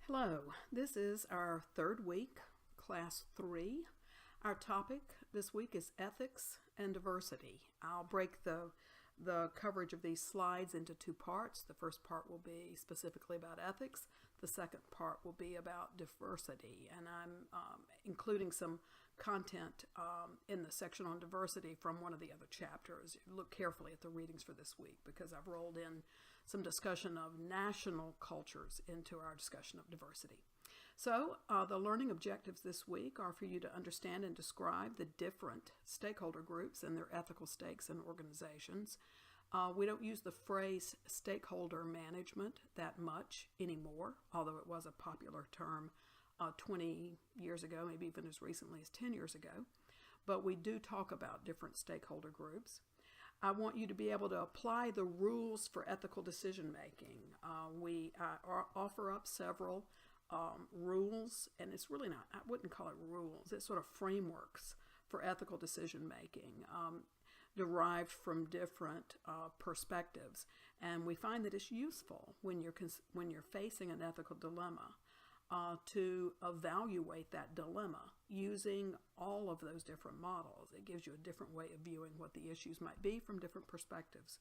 Hello, this is our third week, class 3. Our topic this week is ethics and diversity. I'll break the coverage of these slides into two parts. The first part will be specifically about ethics. The second part will be about diversity, and I'm including some content in the section on diversity from one of the other chapters. Look carefully at the readings for this week because I've rolled in some discussion of national cultures into our discussion of diversity. So the learning objectives this week are for you to understand and describe the different stakeholder groups and their ethical stakes in organizations. We don't use the phrase stakeholder management that much anymore, although it was a popular term 20 years ago, maybe even as recently as 10 years ago. But we do talk about different stakeholder groups. I want you to be able to apply the rules for ethical decision making. We offer up several rules, and it's really not, I wouldn't call it rules, it's sort of frameworks for ethical decision making derived from different perspectives. And we find that it's useful when you're facing an ethical dilemma to evaluate that dilemma using all of those different models. It gives you a different way of viewing what the issues might be from different perspectives.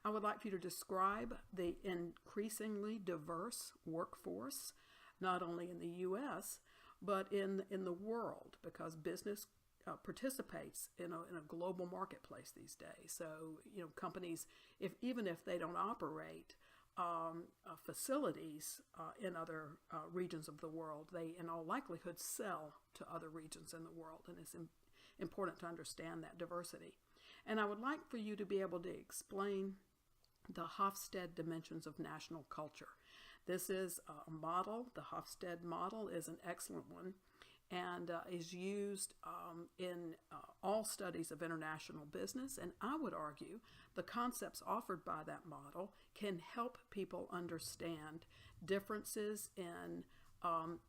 I would like for you to describe the increasingly diverse workforce, not only in the U.S., but in the world, because business participates in a global marketplace these days. So, companies, even if they don't operate facilities in other regions of the world, they in all likelihood sell to other regions in the world, and it's important to understand that diversity. And I would like for you to be able to explain the Hofstede dimensions of national culture. This is a model. The Hofstede model is an excellent one and is used in all studies of international business. And I would argue the concepts offered by that model can help people understand differences in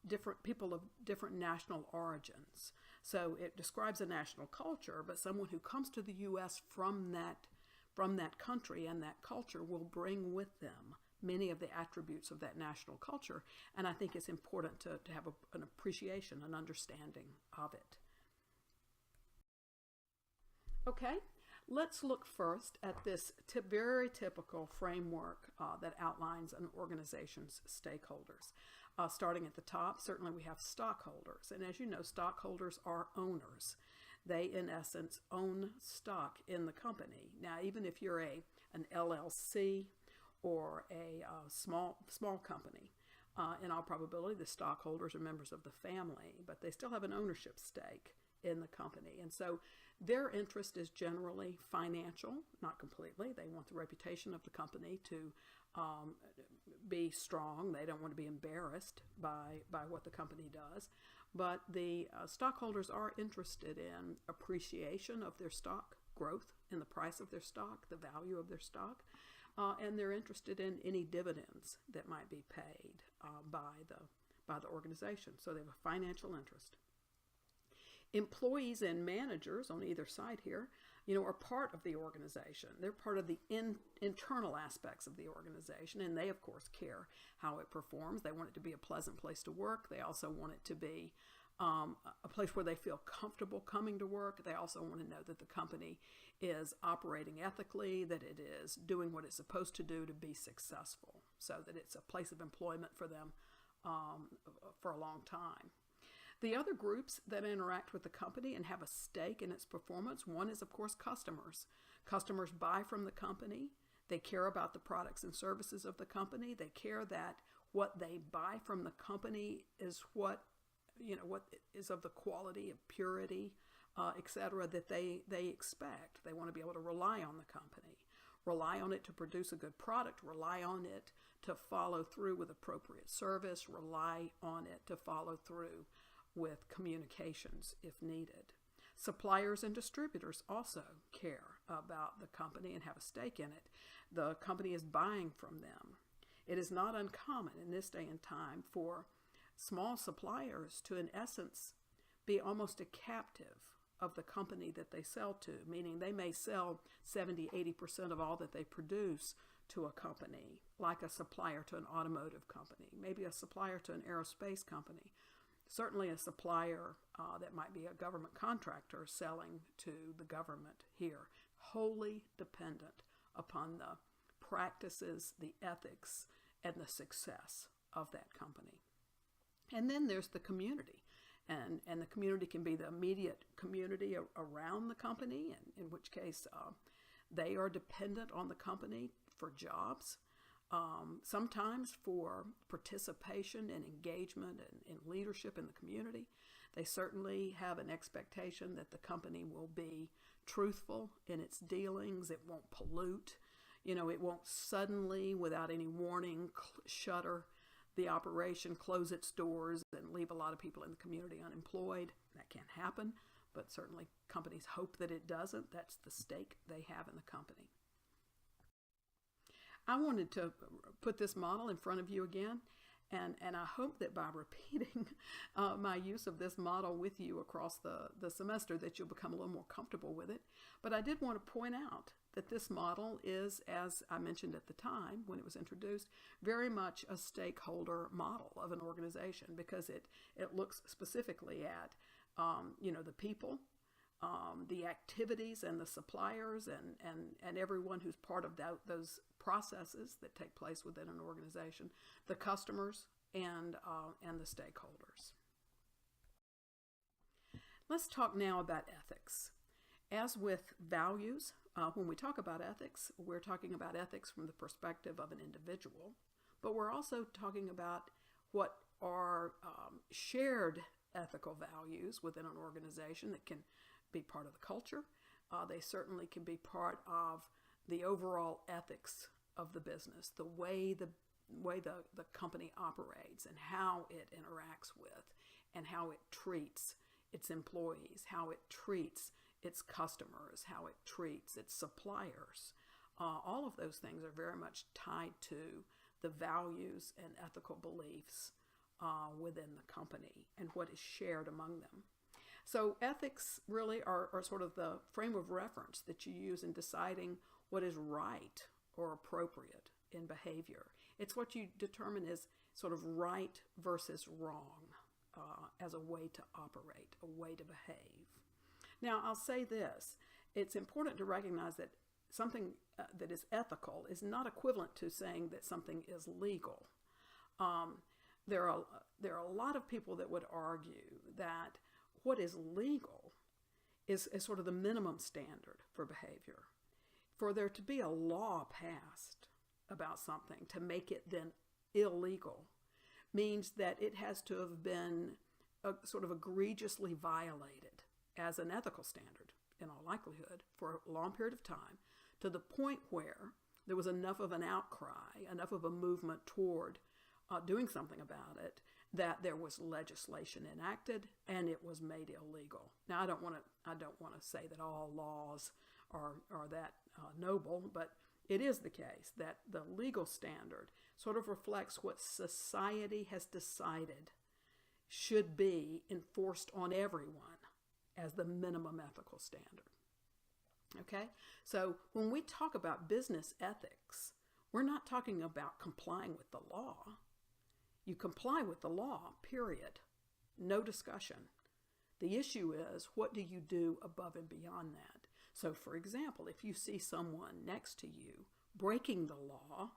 different people of different national origins. So it describes a national culture, but someone who comes to the U.S. from that country and that culture will bring with them many of the attributes of that national culture, and I think it's important to have an appreciation, an understanding of it. Okay, let's look first at this very typical framework that outlines an organization's stakeholders. Starting at the top, certainly we have stockholders, and as you know, stockholders are owners. They, in essence, own stock in the company. Now, even if you're an LLC, or a small company. In all probability, the stockholders are members of the family, but they still have an ownership stake in the company. And so their interest is generally financial, not completely. They want the reputation of the company to be strong. They don't want to be embarrassed by what the company does. But the stockholders are interested in appreciation of their stock, growth in the price of their stock, the value of their stock. And they're interested in any dividends that might be paid by the organization. So they have a financial interest. Employees and managers on either side here, are part of the organization. They're part of the internal aspects of the organization, and they, of course, care how it performs. They want it to be a pleasant place to work. They also want it to be a place where they feel comfortable coming to work. They also want to know that the company is operating ethically, that it is doing what it's supposed to do to be successful, so that it's a place of employment for them for a long time. The other groups that interact with the company and have a stake in its performance, one is, of course, customers. Customers buy from the company. They care about the products and services of the company. They care that what they buy from the company is what is of the quality, of purity, etc., that they expect. They want to be able to rely on the company, rely on it to produce a good product, rely on it to follow through with appropriate service, rely on it to follow through with communications if needed. Suppliers and distributors also care about the company and have a stake in it. The company is buying from them. It is not uncommon in this day and time for small suppliers to, in essence, be almost a captive of the company that they sell to, meaning they may sell 70-80% of all that they produce to a company, like a supplier to an automotive company, maybe a supplier to an aerospace company, certainly a supplier that might be a government contractor selling to the government here, wholly dependent upon the practices, the ethics, and the success of that company. And then there's the community. And the community can be the immediate community around the company, in which case they are dependent on the company for jobs, sometimes for participation and engagement and leadership in the community. They certainly have an expectation that the company will be truthful in its dealings. It won't pollute. It won't suddenly, without any warning, shutter the operation, close its doors, and leave a lot of people in the community unemployed. That can't happen, but certainly companies hope that it doesn't. That's the stake they have in the company. I wanted to put this model in front of you again, and I hope that by repeating my use of this model with you across the semester that you'll become a little more comfortable with it. But I did want to point out that this model is, as I mentioned at the time when it was introduced, very much a stakeholder model of an organization, because it looks specifically at the people, the activities and the suppliers and everyone who's part of those processes that take place within an organization, the customers and the stakeholders. Let's talk now about ethics. As with values, when we talk about ethics, we're talking about ethics from the perspective of an individual, but we're also talking about what are shared ethical values within an organization that can be part of the culture. They certainly can be part of the overall ethics of the business, the way the company operates and how it interacts with and how it treats its employees, how it treats its customers, how it treats its suppliers. All of those things are very much tied to the values and ethical beliefs within the company and what is shared among them. So ethics really are sort of the frame of reference that you use in deciding what is right or appropriate in behavior. It's what you determine as sort of right versus wrong as a way to operate, a way to behave. Now, I'll say this. It's important to recognize that something that is ethical is not equivalent to saying that something is legal. There are a lot of people that would argue that what is legal is sort of the minimum standard for behavior. For there to be a law passed about something to make it then illegal means that it has to have been sort of egregiously violated as an ethical standard, in all likelihood, for a long period of time, to the point where there was enough of an outcry, enough of a movement toward doing something about it, that there was legislation enacted and it was made illegal. Now, I don't want to say that all laws are that noble, but it is the case that the legal standard sort of reflects what society has decided should be enforced on everyone as the minimum ethical standard. Okay? So when we talk about business ethics, we're not talking about complying with the law. You comply with the law, period. No discussion. The issue is, what do you do above and beyond that? So, for example, if you see someone next to you breaking the law,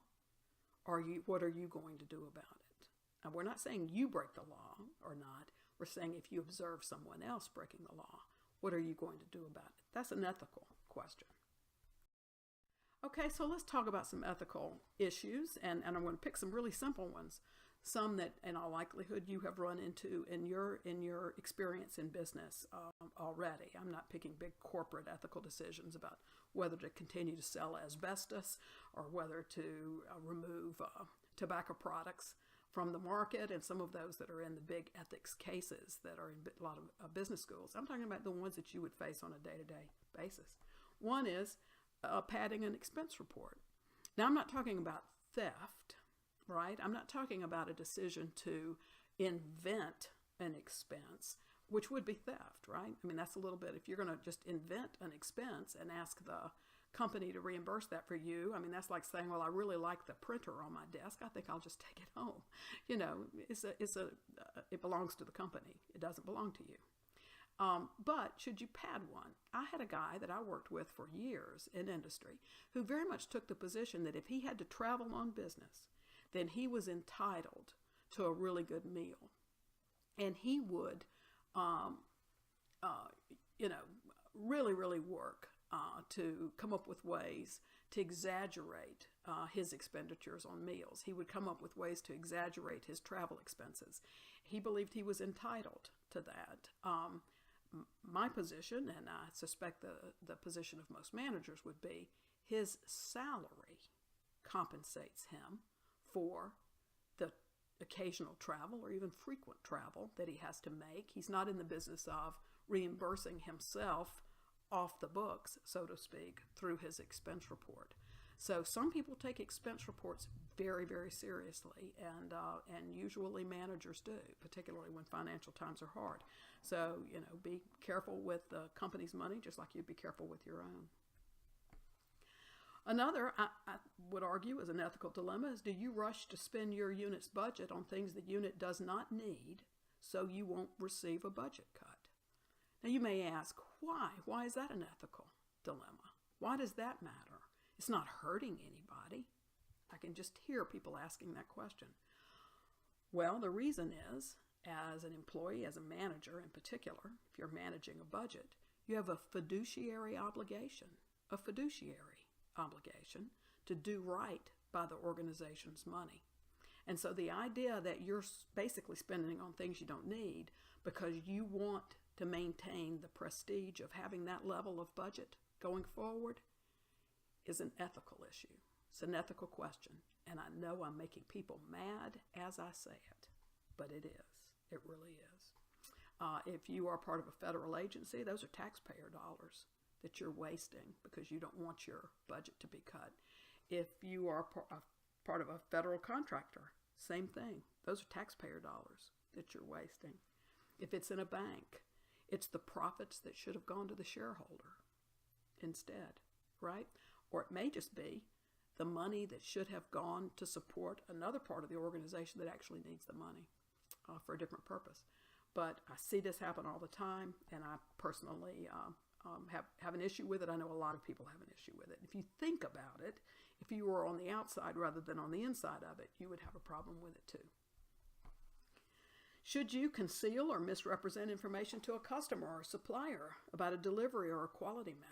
what are you going to do about it? Now, we're not saying you break the law or not. We're saying if you observe someone else breaking the law, what are you going to do about it? That's an ethical question. Okay, so let's talk about some ethical issues, and I'm going to pick some really simple ones. Some that, in all likelihood, you have run into in your experience in business already. I'm not picking big corporate ethical decisions about whether to continue to sell asbestos or whether to remove tobacco products from the market, and some of those that are in the big ethics cases that are in a lot of business schools. I'm talking about the ones that you would face on a day-to-day basis. One is padding an expense report. Now, I'm not talking about theft. Right? I'm not talking about a decision to invent an expense, which would be theft, right? I mean, that's a little bit, if you're going to just invent an expense and ask the company to reimburse that for you. I mean, that's like saying, well, I really like the printer on my desk. I think I'll just take it home. You know, it belongs to the company. It doesn't belong to you. But should you pad one? I had a guy that I worked with for years in industry who very much took the position that if he had to travel on business, then he was entitled to a really good meal. And he would, really, really work to come up with ways to exaggerate his expenditures on meals. He would come up with ways to exaggerate his travel expenses. He believed he was entitled to that. My position, and I suspect the position of most managers, would be his salary compensates him for the occasional travel or even frequent travel that he has to make. He's not in the business of reimbursing himself off the books, so to speak, through his expense report. So some people take expense reports very, very seriously, and usually managers do, particularly when financial times are hard. So, be careful with the company's money, just like you'd be careful with your own. Another, I would argue, is an ethical dilemma is, do you rush to spend your unit's budget on things the unit does not need so you won't receive a budget cut? Now, you may ask, why? Why is that an ethical dilemma? Why does that matter? It's not hurting anybody. I can just hear people asking that question. Well, the reason is, as an employee, as a manager in particular, if you're managing a budget, you have a fiduciary obligation to do right by the organization's money. And so the idea that you're basically spending on things you don't need because you want to maintain the prestige of having that level of budget going forward is an ethical issue. It's an ethical question. And I know I'm making people mad as I say it, but it is. It really is. If you are part of a federal agency, those are taxpayer dollars that you're wasting because you don't want your budget to be cut. If you are part of a federal contractor, same thing. Those are taxpayer dollars that you're wasting. If it's in a bank, it's the profits that should have gone to the shareholder instead, right? Or it may just be the money that should have gone to support another part of the organization that actually needs the money for a different purpose. But I see this happen all the time, and I personally have an issue with it. I know a lot of people have an issue with it. If you think about it, if you were on the outside rather than on the inside of it, you would have a problem with it too. Should you conceal or misrepresent information to a customer or supplier about a delivery or a quality matter?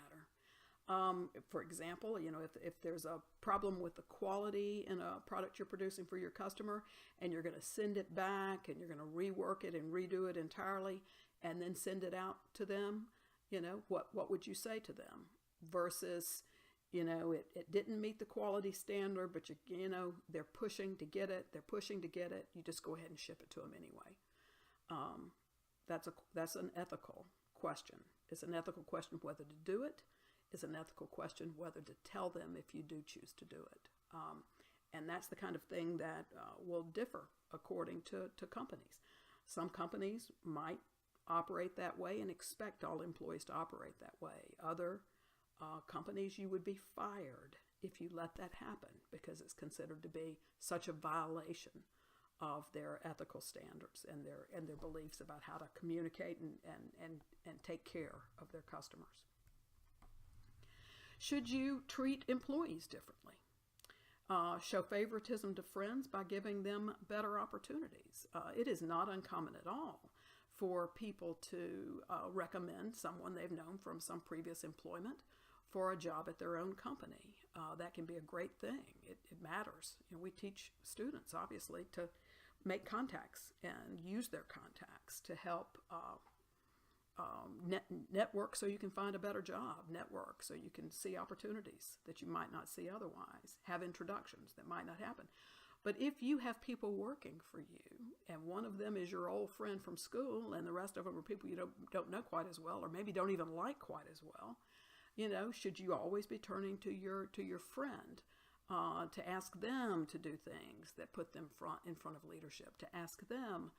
For example, if there's a problem with the quality in a product you're producing for your customer and you're going to send it back and you're going to rework it and redo it entirely and then send it out to them, what would you say to them? Versus, it didn't meet the quality standard, but they're pushing to get it. You just go ahead and ship it to them anyway. That's an ethical question. It's an ethical question whether to do it. It's an ethical question whether to tell them if you do choose to do it. And that's the kind of thing that will differ according to companies. Some companies might operate that way and expect all employees to operate that way. Other companies, you would be fired if you let that happen because it's considered to be such a violation of their ethical standards and their beliefs about how to communicate and take care of their customers. Should you treat employees differently? Show favoritism to friends by giving them better opportunities. It is not uncommon at all for people to recommend someone they've known from some previous employment for a job at their own company. That can be a great thing. It matters. We teach students, obviously, to make contacts and use their contacts to help network so you can find a better job, network so you can see opportunities that you might not see otherwise, have introductions that might not happen. But if you have people working for you and one of them is your old friend from school and the rest of them are people you don't know quite as well or maybe don't even like quite as well, should you always be turning to your friend to ask them to do things that put them in front of leadership, to ask them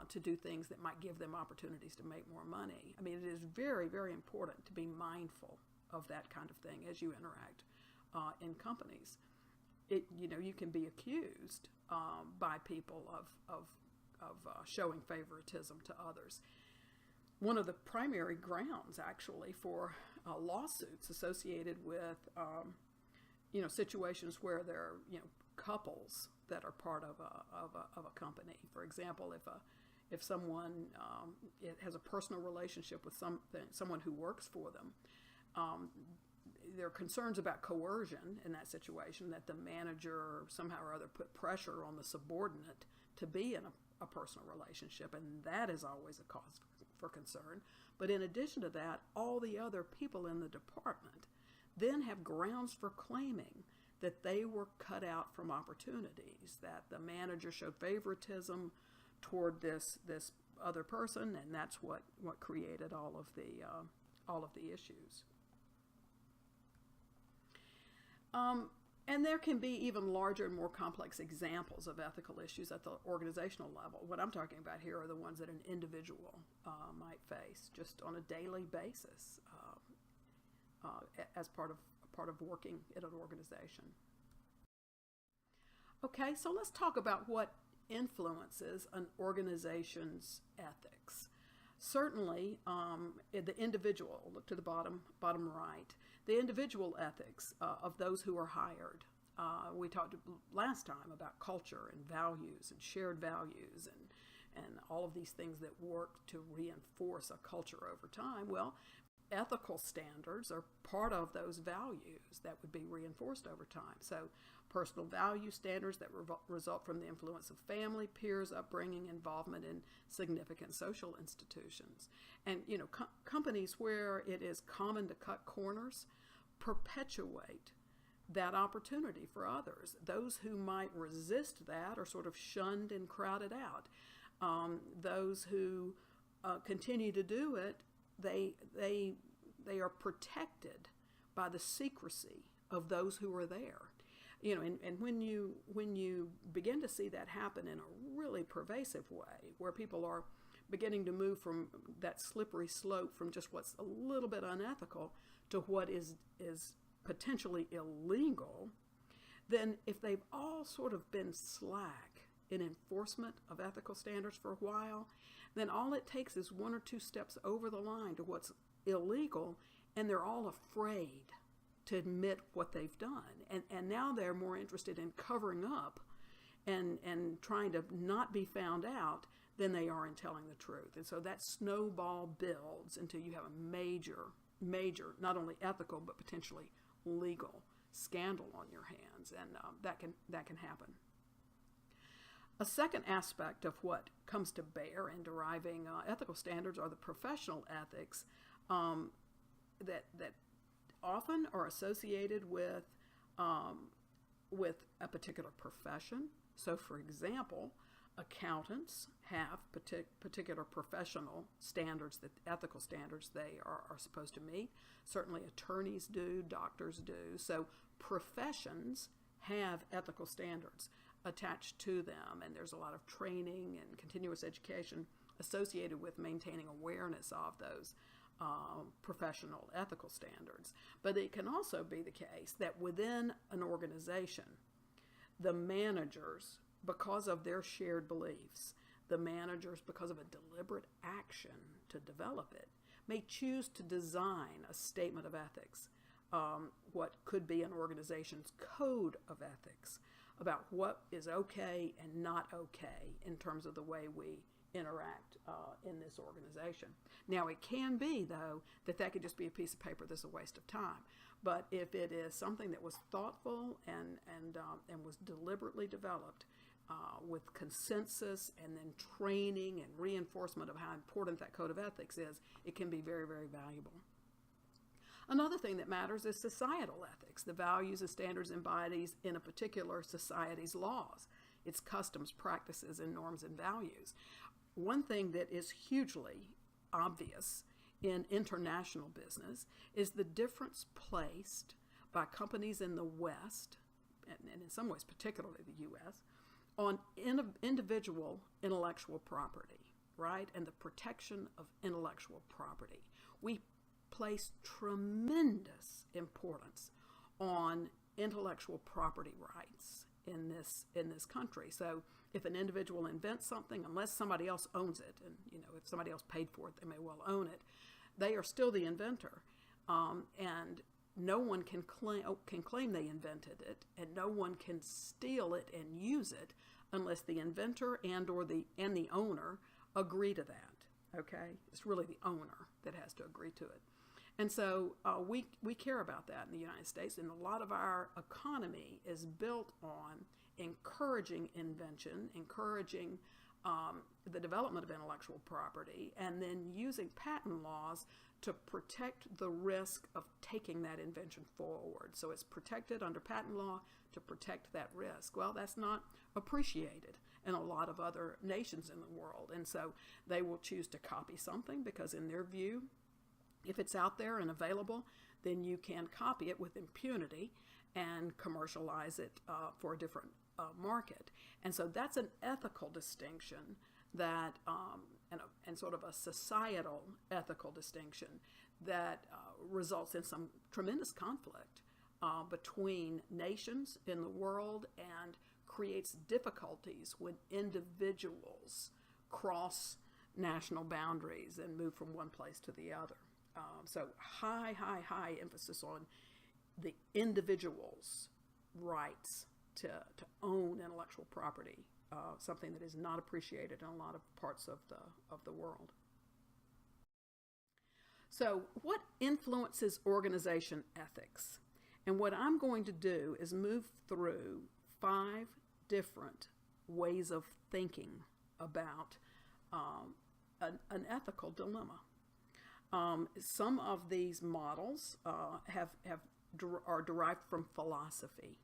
to do things that might give them opportunities to make more money? I mean, it is very, very important to be mindful of that kind of thing as you interact in companies. You can be accused by people of showing favoritism to others. One of the primary grounds, actually, for lawsuits associated with situations where there are couples that are part of a company. For example, if someone has a personal relationship with someone who works for them, there are concerns about coercion in that situation, that the manager somehow or other put pressure on the subordinate to be in a personal relationship, and that is always a cause for concern. But in addition to that, all the other people in the department then have grounds for claiming that they were cut out from opportunities, that the manager showed favoritism toward this other person, and that's what created all of the issues. And there can be even larger and more complex examples of ethical issues at the organizational level. What I'm talking about here are the ones that an individual might face just on a daily basis as part of working in an organization. Okay, so let's talk about what influences an organization's ethics. Certainly, the individual, look to the bottom right, the individual ethics of those who are hired. We talked last time about culture and values and shared values and all of these things that work to reinforce a culture over time. Well, ethical standards are part of those values that would be reinforced over time. So personal value standards that result from the influence of family, peers, upbringing, involvement in significant social institutions. And, companies where it is common to cut corners perpetuate that opportunity for others. Those who might resist that are sort of shunned and crowded out. Those who continue to do it, they are protected by the secrecy of those who are there. And when you begin to see that happen in a really pervasive way, where people are beginning to move from that slippery slope from just what's a little bit unethical to what is potentially illegal, then if they've all sort of been slack in enforcement of ethical standards for a while, then all it takes is one or two steps over the line to what's illegal, and they're all afraid to admit what they've done. And now they're more interested in covering up and trying to not be found out than they are in telling the truth. And so that snowball builds until you have a major, not only ethical, but potentially legal scandal on your hands. And that can happen. A second aspect of what comes to bear in deriving ethical standards are the professional ethics that often are associated with a particular profession. So, for example, accountants have particular professional standards, ethical standards they are supposed to meet. Certainly attorneys do, doctors do. So professions have ethical standards attached to them, and there's a lot of training and continuous education associated with maintaining awareness of those professional ethical standards. But it can also be the case that within an organization, the managers, because of their shared beliefs, the managers, because of a deliberate action to develop it, may choose to design a statement of ethics, what could be an organization's code of ethics, about what is okay and not okay in terms of the way we interact in this organization. Now, it can be, though, that could just be a piece of paper that's a waste of time. But if it is something that was thoughtful and was deliberately developed with consensus and then training and reinforcement of how important that code of ethics is, it can be very, very valuable. Another thing that matters is societal ethics, the values and standards embodied in a particular society's laws, its customs, practices, and norms and values. One thing that is hugely obvious in international business is the difference placed by companies in the West, and in some ways particularly the U.S., on individual intellectual property, right, and the protection of intellectual property. We place tremendous importance on intellectual property rights in this country. So if an individual invents something, unless somebody else owns it, and if somebody else paid for it, they may well own it, they are still the inventor, and no one can claim they invented it, and no one can steal it and use it unless the inventor and the owner agree to that. Okay, it's really the owner that has to agree to it. And so we care about that in the United States, and a lot of our economy is built on encouraging invention, encouraging the development of intellectual property, and then using patent laws to protect the risk of taking that invention forward. So it's protected under patent law to protect that risk. Well, that's not appreciated in a lot of other nations in the world, and so they will choose to copy something because in their view, if it's out there and available, then you can copy it with impunity and commercialize it for a different market. And so that's an ethical distinction that, and sort of a societal ethical distinction that results in some tremendous conflict between nations in the world and creates difficulties when individuals cross national boundaries and move from one place to the other. So high emphasis on the individual's rights to own intellectual property, something that is not appreciated in a lot of parts of the world. So what influences organization ethics? And what I'm going to do is move through 5 different ways of thinking about an ethical dilemma. Some of these models are derived from philosophy.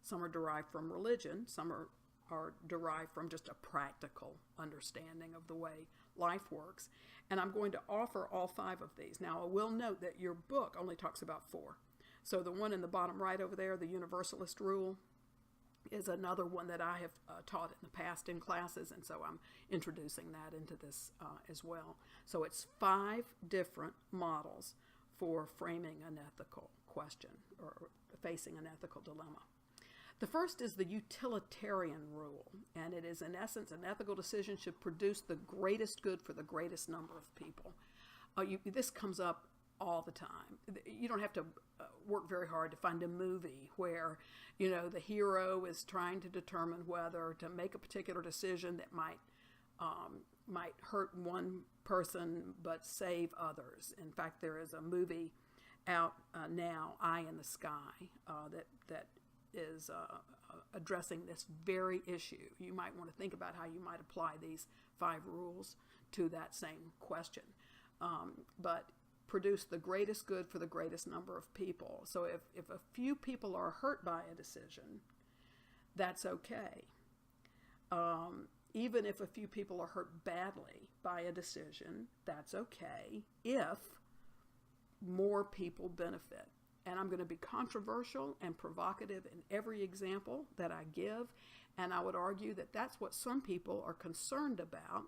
Some are derived from religion. Some are derived from just a practical understanding of the way life works. And I'm going to offer all 5 of these. Now, I will note that your book only talks about 4. So the one in the bottom right over there, the universalist rule, is another one that I have taught in the past in classes, and so I'm introducing that into this as well. So it's 5 different models for framing an ethical question or facing an ethical dilemma. The first is the utilitarian rule, and it is in essence an ethical decision should produce the greatest good for the greatest number of people. This comes up all the time. You don't have to work very hard to find a movie where, the hero is trying to determine whether to make a particular decision that might hurt one person but save others. In fact, there is a movie out now, Eye in the Sky, that is addressing this very issue. You might want to think about how you might apply these 5 rules to that same question. But produce the greatest good for the greatest number of people. So if a few people are hurt by a decision, that's okay. Even if a few people are hurt badly by a decision, that's okay if more people benefit. And I'm going to be controversial and provocative in every example that I give, and I would argue that that's what some people are concerned about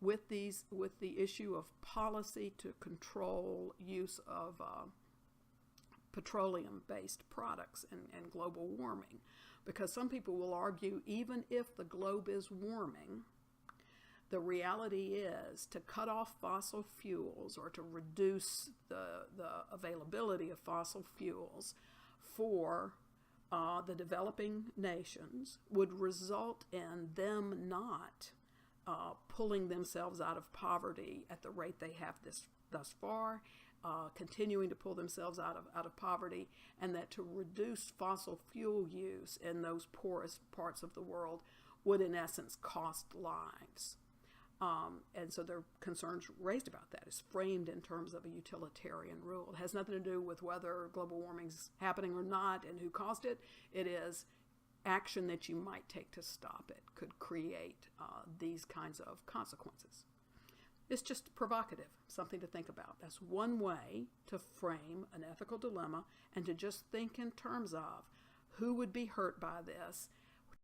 with the issue of policy to control use of petroleum-based products and global warming. Because some people will argue even if the globe is warming, the reality is to cut off fossil fuels or to reduce the availability of fossil fuels for the developing nations would result in them not pulling themselves out of poverty at the rate they have thus far, continuing to pull themselves out of poverty, and that to reduce fossil fuel use in those poorest parts of the world would in essence cost lives. And so there are concerns raised about that. It's framed in terms of a utilitarian rule. It has nothing to do with whether global warming is happening or not and who caused it. It is action that you might take to stop it could create these kinds of consequences. It's just provocative, something to think about. That's one way to frame an ethical dilemma and to just think in terms of who would be hurt by this,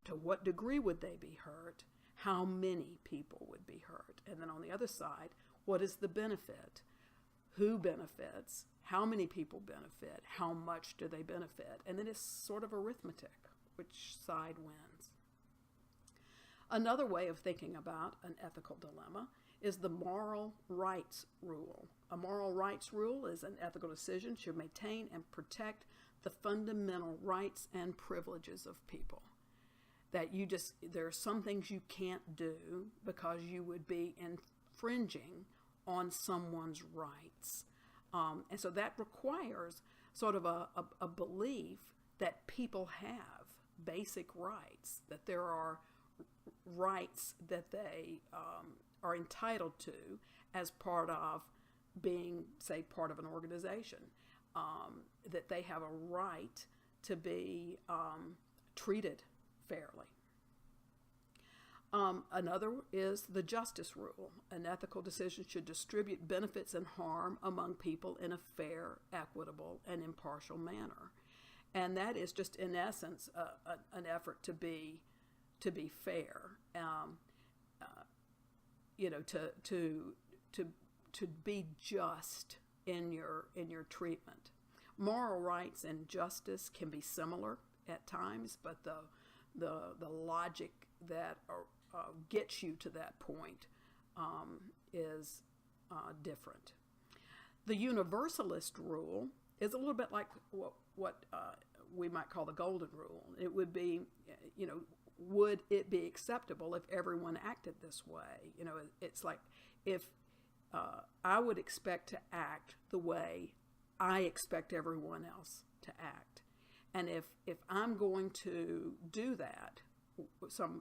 to what degree would they be hurt, how many people would be hurt, and then on the other side, what is the benefit? who benefits, how many people benefit, how much do they benefit, and then it's sort of arithmetic, which side wins. Another way of thinking about an ethical dilemma is the moral rights rule. A moral rights rule is an ethical decision should maintain and protect the fundamental rights and privileges of people. That there are some things you can't do because you would be infringing on someone's rights. And so that requires sort of a belief that people have basic rights, that there are rights that they are entitled to as part of being, say, part of an organization, that they have a right to be treated fairly. Another is the justice rule. An ethical decision should distribute benefits and harm among people in a fair, equitable, and impartial manner. And that is just, in essence, an effort to be fair. To be just in your treatment. Moral rights and justice can be similar at times, but the logic that gets you to that point is different. The universalist rule is a little bit like what we might call the golden rule. It would be, would it be acceptable if everyone acted this way? It's like if I would expect to act the way I expect everyone else to act. And if I'm going to do that,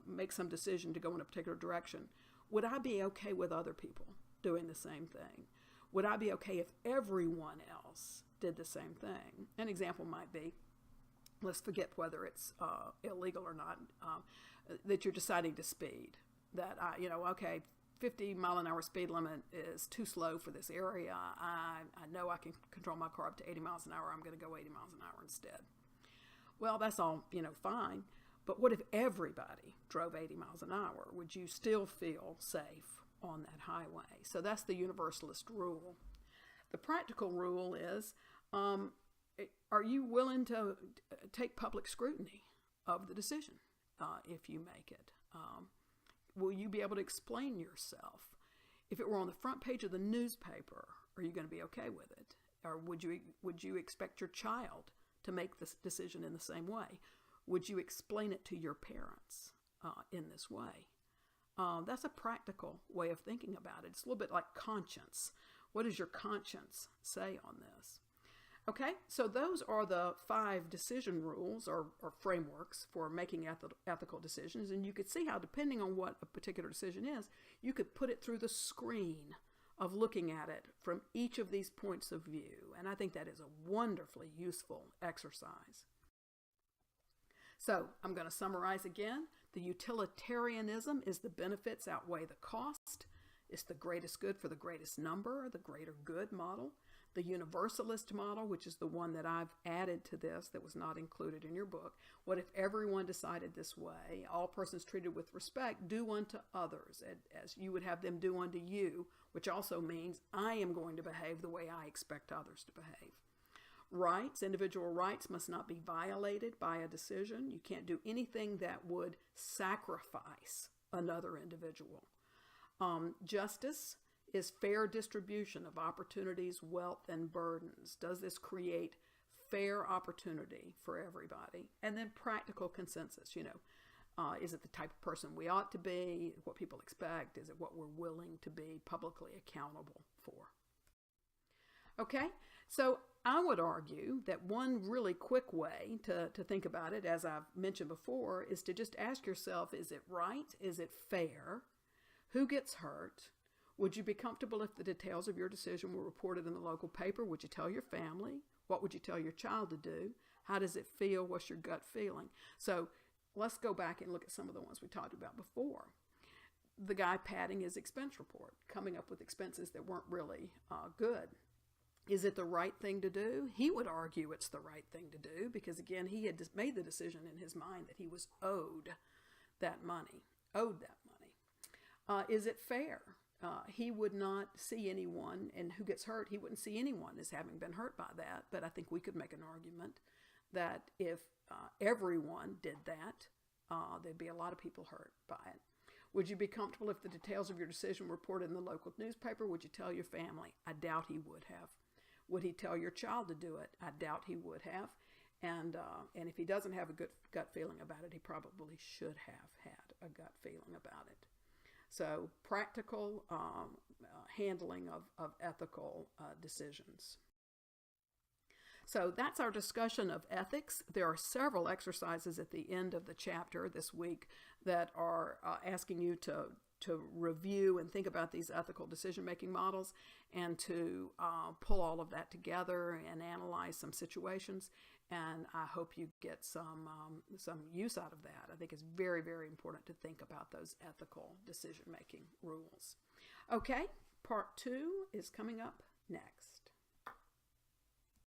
make some decision to go in a particular direction, would I be okay with other people doing the same thing? Would I be okay if everyone else did the same thing? An example might be, let's forget whether it's illegal or not, that you're deciding to speed. That, 50-mile-an-hour speed limit is too slow for this area. I know I can control my car up to 80 miles an hour. I'm going to go 80 miles an hour instead. Well, that's all, fine. But what if everybody drove 80 miles an hour? Would you still feel safe on that highway? So that's the universalist rule. The practical rule is, are you willing to take public scrutiny of the decision if you make it? Will you be able to explain yourself? If it were on the front page of the newspaper, are you going to be okay with it? Or would you expect your child to make this decision in the same way? Would you explain it to your parents in this way? That's a practical way of thinking about it. It's a little bit like conscience. What does your conscience say on this? Okay, so those are the 5 decision rules or frameworks for making ethical decisions. And you could see how, depending on what a particular decision is, you could put it through the screen of looking at it from each of these points of view. And I think that is a wonderfully useful exercise. So I'm going to summarize again. The utilitarianism is the benefits outweigh the cost. It's the greatest good for the greatest number, the greater good model. The universalist model, which is the one that I've added to this that was not included in your book. What if everyone decided this way? All persons treated with respect do unto others as you would have them do unto you, which also means I am going to behave the way I expect others to behave. Rights, individual rights must not be violated by a decision. You can't do anything that would sacrifice another individual. Justice is fair distribution of opportunities, wealth, and burdens. Does this create fair opportunity for everybody? And then practical consensus, is it the type of person we ought to be? What people expect? Is it what we're willing to be publicly accountable for? Okay, so I would argue that one really quick way to think about it, as I've mentioned before, is to just ask yourself, is it right? Is it fair? Who gets hurt? Would you be comfortable if the details of your decision were reported in the local paper? Would you tell your family? What would you tell your child to do? How does it feel? What's your gut feeling? So let's go back and look at some of the ones we talked about before. The guy padding his expense report, coming up with expenses that weren't really good. Is it the right thing to do? He would argue it's the right thing to do because, again, he had made the decision in his mind that he was owed that money. Is it fair? he would not see anyone, and who gets hurt, he wouldn't see anyone as having been hurt by that. But I think we could make an argument that if everyone did that, there'd be a lot of people hurt by it. Would you be comfortable if the details of your decision were reported in the local newspaper? Would you tell your family? I doubt he would have. Would he tell your child to do it? I doubt he would have. And if he doesn't have a good gut feeling about it, he probably should have had a gut feeling about it. So practical handling of ethical decisions. So that's our discussion of ethics. There are several exercises at the end of the chapter this week that are asking you to review and think about these ethical decision-making models and to pull all of that together and analyze some situations. And I hope you get some use out of that. I think it's very, very important to think about those ethical decision-making rules. Okay, part 2 is coming up next.